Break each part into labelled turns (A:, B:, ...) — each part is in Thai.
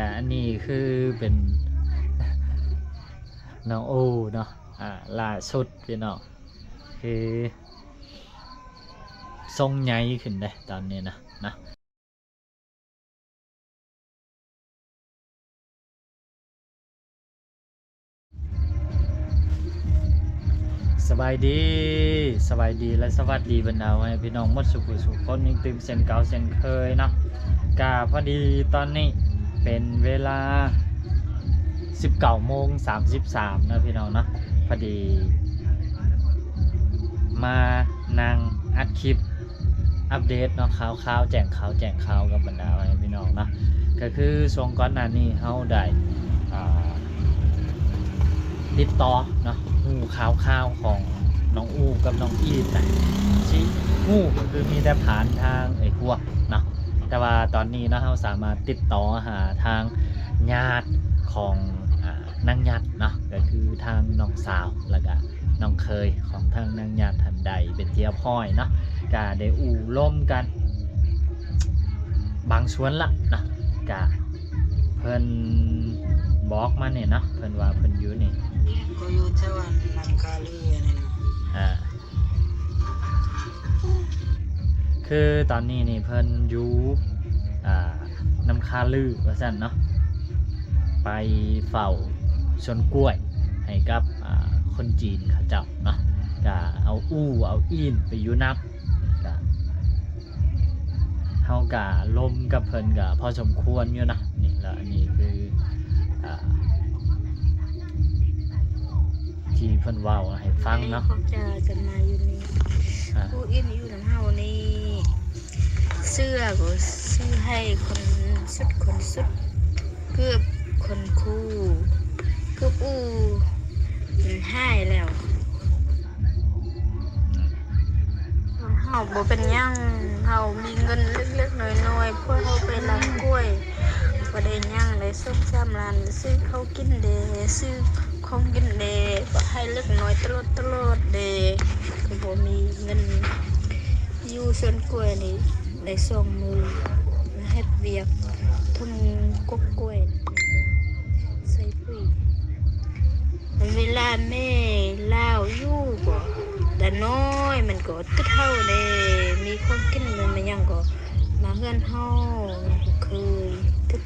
A: ก็อันนี้คือเป็นน้องโอเนาะล่าสุดพี่น้องคือทรงใหญ่ขึ้นได้ตอนนี้นะสบายดีและสวัสดีบรรดาพี่น้องหมดสุคนยังตื่นเส้นเก่าเส้นเคยเนาะกาพอดีตอนนี้เป็นเวลา19:33นะพี่น้องเนาะพอดีมานั่งอัดคลิปอัปเดตเนาะข่าวแจ้งข่าวกับบรรดาพี่น้องเนาะก็คือช่วงก่อนหน้านี้เฮาได้ติดต่อเนาะหูข่าวของน้องอูกับน้องอีนนะชี้หูก็คือมีแต่ผ่านทางไอ้พวกเนาะแต่ว่าตอนนี้เนาะเราสามารถติดต่อหาทางญาติของนางญาติเนาะก็คือทางน้องสาวแล้วก็น้องเคยของทางนางญาติทันใดเป็นเทียบห้อยเนาะก็ได้อู่ร่วมกันบางส่วนละนะก็เพิ่นบอกมาเนี่ยเนาะเพิ่นว่าเพิ่นอยู่นี่
B: ก็อยู่แถวนังคาลือนี่นะ
A: คือตอนนี้นี่เพิ่นอยู่น้ำคาลือว่าซั่นเนาะไปเฝ้าสวนกล้วยให้กับคนจีนเขาเจ้าเนาะก็เอาอีนไปอยู่นับก็เฮาก็ลมกับเพิ่นก็พอสมควรอยู่นะนี่แล้วอันนี้คือที่เพิ่นเว้าให้ฟังเนาะ
B: เขาจะกันมาอยู่นี่ผู้อินอยู่น้ำเฮานี่เสื้อก็ซื้อให้คนสุดเกือบคนคู่เกือบมันให้แล้วเฮาบ่เป็นหยังเฮามีเงินเล็กๆน้อยๆเพื่อเฮาไปล้างกล้วยบ่ได้หยังได้ส้มซ้ำร้านซื้อข้าวกินเด้ซื้อของกินเด้บ่ให้เล็กน้อยตลอดเด้ก็บ่มีเงินอยู่สวนกล้วยนี่ได้2 มื้อเฮ็ดเวียกทุ่งกกกล้วยใส่ปุ๋ยเวลาแม่ลาวอยู่บ่แต่น้อยมันก็ตึดเฮาเด้มีของกินมันยังก็มาเฮือนเฮาเคยตึด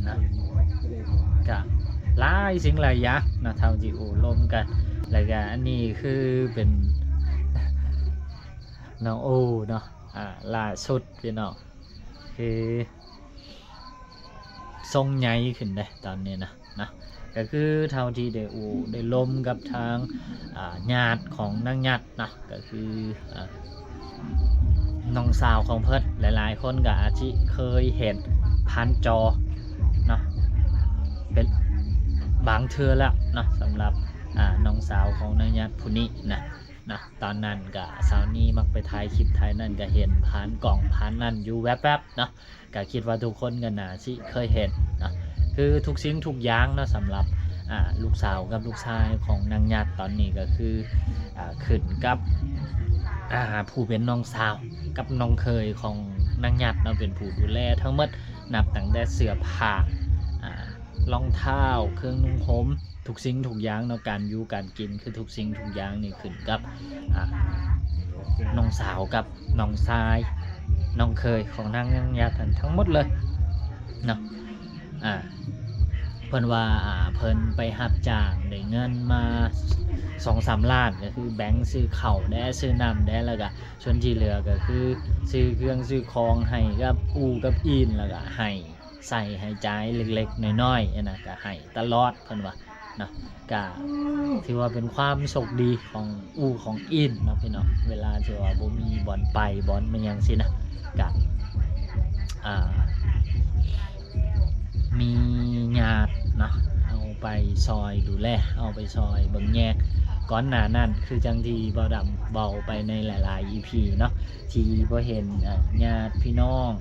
A: นะก็หลายสิ่งหลายอย่างนะเท่าที่โอ้ลมกันแล้วก็อันนี้คือเป็นน้องโอเนาะล่าสุดพี่น้องคือทรงใหญ่ขึ้นได้ตอนนี้นะก็คือเท่าที่ได้ลมกับทางญาติของนางญาตินะก็คือน้องสาวของเพิ่นหลายๆคนก็อาจจะเคยเห็นผ่านจอเนาะเป็นบางเทื่อแล้วเนาะสำหรับน้องสาวของนางญาติผู้นี้นะตอนนั้นก็สาวนี้มักไปถ่ายคลิปถ่ายนั่นก็เห็นผ่านกล่องผ่านนั่นอยู่แวบๆเนาะก็คิดว่าทุกคนก็น่าสิเคยเห็นนะคือทุกสิ่งทุกอย่างเนาะสำหรับลูกสาวกับลูกชายของนางญาติตอนนี้ก็คือขึ้นกับผู้เป็นน้องสาวกับน้องเคยของนางญาติเราเป็นผู้ดูแลทั้งหมดนับตั้งแต่เสื้อผ้ารองเท้าเครื่องนุ่งห่มทุกสิ่งทุกอย่างเนาะการอยู่การกินคือทุกสิ่งทุกอย่างนี่ขึ้นกับน้องสาวกับน้องชายน้องเคยของนางญาติทั้งหมดเลยเนาะเพิ่นว่าเพิ่นไปรับจ้างได้เงินมา 2-3 ล้านก็คือแบงค์ซื้อข้าวได้ซื้อน้ำได้แล้วก็ส่วนที่เหลือก็คือซื้อเครื่องซื้อของให้กับกับอีนแล้วก็ให้ใส่ให้จ่ายเล็กๆน้อยๆนะก็ให้ตลอดเพิ่นว่าเนาะก็ถือว่าเป็นความโชคดีของของอีนเนาะพี่น้องเวลาที่ว่าบ่มีบ่อนไปบ่อนมันยังสินะก็มีญาติเนาะเอาไปซอยดูแลเอาไปซอยเบิ่งแยกก่อนหน้านั้นคือจังที่บ่ดำเบาไปในหลายๆ EP เนาะที่บ่เห็นญาติพี่น้อง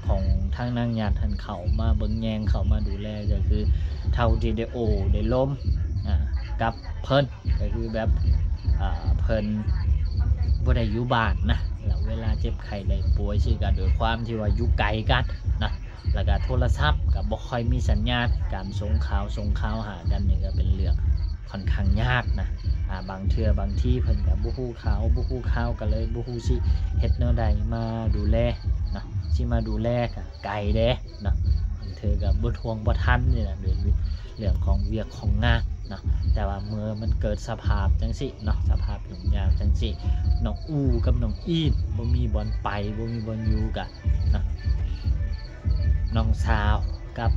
A: ของทางนางญาติท่านเขามาเบิ่งแยงเขามาดูแลก็คือเท่าที่ได้ล้มกับเพิ่นก็คือแบบเพิ่นบ่ได้อยู่บ้านนะก็ แล้วเวลาเจ็บไข้ได้ป่วยสิก็โดยความที่ว่าอยู่ไกลกันนะแล้วก็โทรศัพท์ก็บ่ค่อยมีสัญญาณการส่งข่าวหากันนี่ก็เป็นเรื่องค่อนข้างยากนะบางเทื่อบางที่เพิ่นก็บ่ฮู้ข่าวก็เลยบ่ฮู้สิเฮ็ดแนวใดมาดูแลนะสิมาดูแลก็ไกลเด้นะบางเทื่อก็บ่ทวงบ่ทันนี่ล่ะด้วยเรื่องของเวียกของงานเนาะแต่ว่าเมื่อมันเกิดสภาพจังซี่เนาะสภาพยุ่งยากจังซี่น้องอู้กับน้องอีดบ่มีบ่อนไปบ่มีบ่อนอยู่กะเนาะน้องสาวกับ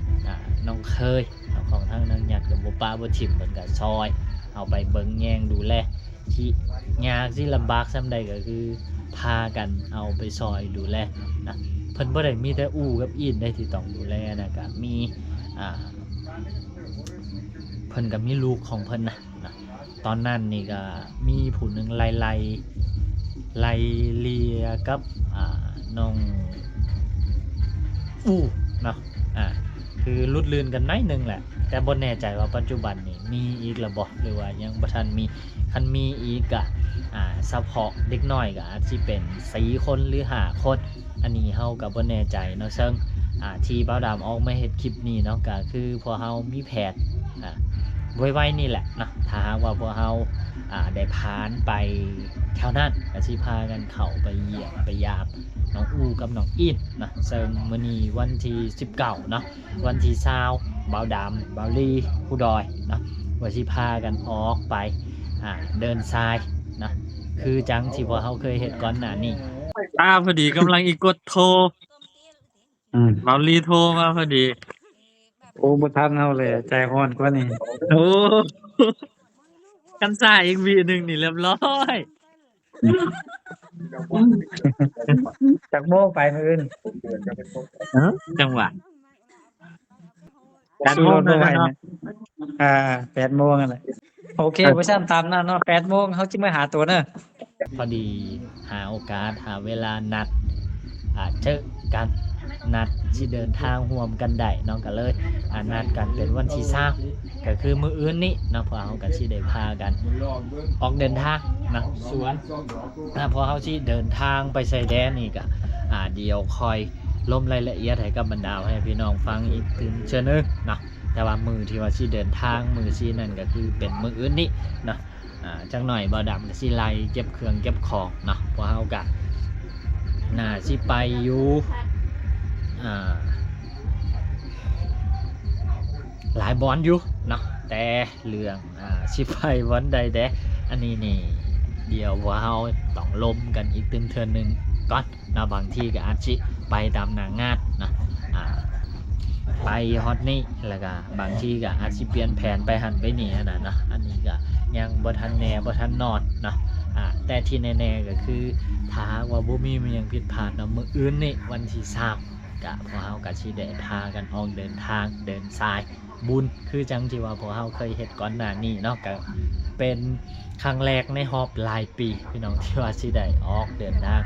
A: น้องเคยของทางนางหยัดกับบ่ป้าบ่ถิ่มเพิ่นก็ซอยเอาไปเบิ่งแยงดูแลที่ยากสิลำบากส่ำใดก็คือพากันเอาไปซอยดูแลนะเพิ่นบ่ได้มีแต่อู้กับอีดได้ที่ต้องดูแลนะก็มีเพิ่นก็มีลูกของเพิ่นนะตอนนั้นนี่ก็มีผู้หนึ่งไล่เลียกับน้องอู้เนาะคือลุดลื่นกันน้อยนึงแหละแต่บ่แน่ใจว่าปัจจุบันนี่มีอีกหรือบ่หรือว่ายังบ่ทันมีคันมีอีกก็เฉพาะเด็กน้อยก็อาจสิเป็น4คนหรือ5คนอันนี้เฮาก็บ่แน่ใจเนาะซึ่งที่บ่าวดำออกมาเฮ็ดคลิปนี้เนาะก็คือพวกเฮามีแผนไว้นี่แหละนะถ้าหากว่าพวกเฮาได้ผ่านไปแถวนั้นก็สิพากันเข้าไปเยี่ยมไปยามน้องอูกับน้องอินนะซึ่งมื้อนี้วันที่19เนาะวันที่20บ่าวดำบ่าวลีผู้ดอยเนาะว่าสิพากันออกไปเดินทรายนะคือจังที่พวกเฮาเคยเฮ็ดก่อนหน้านี้พอดีกำลังอีกดโทรบ่าวลีโทรมาพอดี
C: โอ้บ่ทันเฮาเลยใจร้อนกว่านี้
A: โอ้กันซ่าอีกวีนึงนี่เรียบร้อย
C: จักโมงไปมื้ออื่น
A: จังหวะ
C: 8 โมงนั่นแหละเนาะ8 โมงนั่นแหละโอเคบ่ซั่นตามนั้นเนาะ8 โมงเฮาสิมาหาตัวเด้อ
A: พอดีหาโอกาสหาเวลานัดเจอกันนัดที่เดินทางร่วมกันได้เนาะก็เลยนัดกันเป็นวันที่20ก็คือมื้ออื่นนี้เนาะพวกเฮาก็สิได้พากันออกเดินทางนะสวนพอเฮาสิเดินทางไปชายแดนนี่ก็เดี๋ยวคอยลงรายละเอียดให้กับบรรดาให้พี่น้องฟังอีกถึงเชิญนึงเนาะแต่ว่ามื้อที่ว่าสิเดินทางมื้อสินั่นก็คือเป็นมื้ออื่นนี้เนาะจังหน่อยบ่ดำก็สิไล่เก็บเครื่องเก็บของเนาะพวกเฮาก็น่าสิไปอยู่หลายบอนอยู่เนาะแต่เรื่องสิไปวันใดแดะอันนี้นี่เดี๋ยวว่าเฮาต้องล้มกันอีกเทื่อนึงก่อนนะบางทีก็อาจสิไปตามหน้างานนะไปฮอตนี่แล้วก็บางทีก็อาจสิเปลี่ยนแผนไปหันไปนี่นะอันนี้ก็ยังบ่ทันแน่บ่ทันนอนเนาะแต่ที่แน่ๆก็คือถ้าว่าบ่มีมันยังผิดพลาดเนาะมื้ออื่นนี่วันที่20ก็พวกเฮาก็สิได้พากันออกเดินทางเดินสายบุญคือจังที่ว่าพวกเฮาเคยเฮ็ดก่อนหน้านี้เนาะก็เป็นครั้งแรกในรอบหลายปีพี่น้องที่ว่าสิได้ออกเดินทาง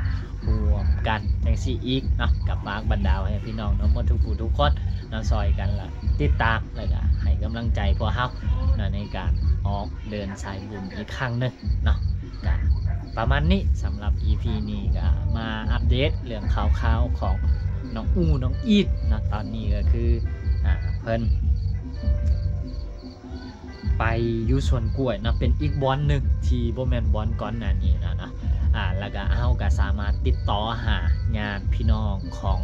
A: ร่วมกันจังซี่อีกเนาะกับฝากบรรดาให้พี่น้องเนาะหมดทุกผู้ทุกคนเนาะซอยกันล่ะติดตามแล้วก็ให้กำลังใจพวกเฮาในการออกเดินสายบุญอีกครั้งนึงเนาะก็ประมาณนี้สำหรับ EP นี้ก็มาอัปเดตเรื่องข่าวๆของน้องอูน้องอีดนะตอนนี้ก็คือเพิ่นไปอยู่สวนกล้วยนะเป็นอีกบอนหนึ่งที่บ่แม่นบอนก่อนหน้านี้นะแล้วก็เฮาก็สามารถติดต่อหางานพี่น้องของ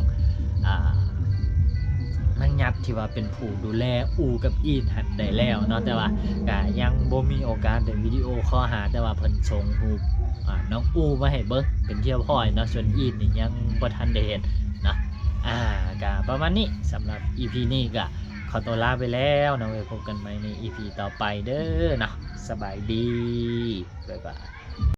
A: นางยัดที่ว่าเป็นผู้ดูแลอูกับอีดหันได้แล้วเนาะแต่ว่าก็ยังบ่มีโอกาสได้วิดีโอคอลหาแต่ว่าเพิ่นส่งรูปน้องอูมาให้เบิ่งเป็นเที่ยวพอยเนาะส่วนอีดนี่ยังบ่ทันได้เห็นนะก็ประมาณนี้สำหรับ EP นี้ก็ขอตัวลาไปแล้วนะไว้พบกันใหม่ใน EP ต่อไปเด้อเนาะสบายดีบ๊ายบาย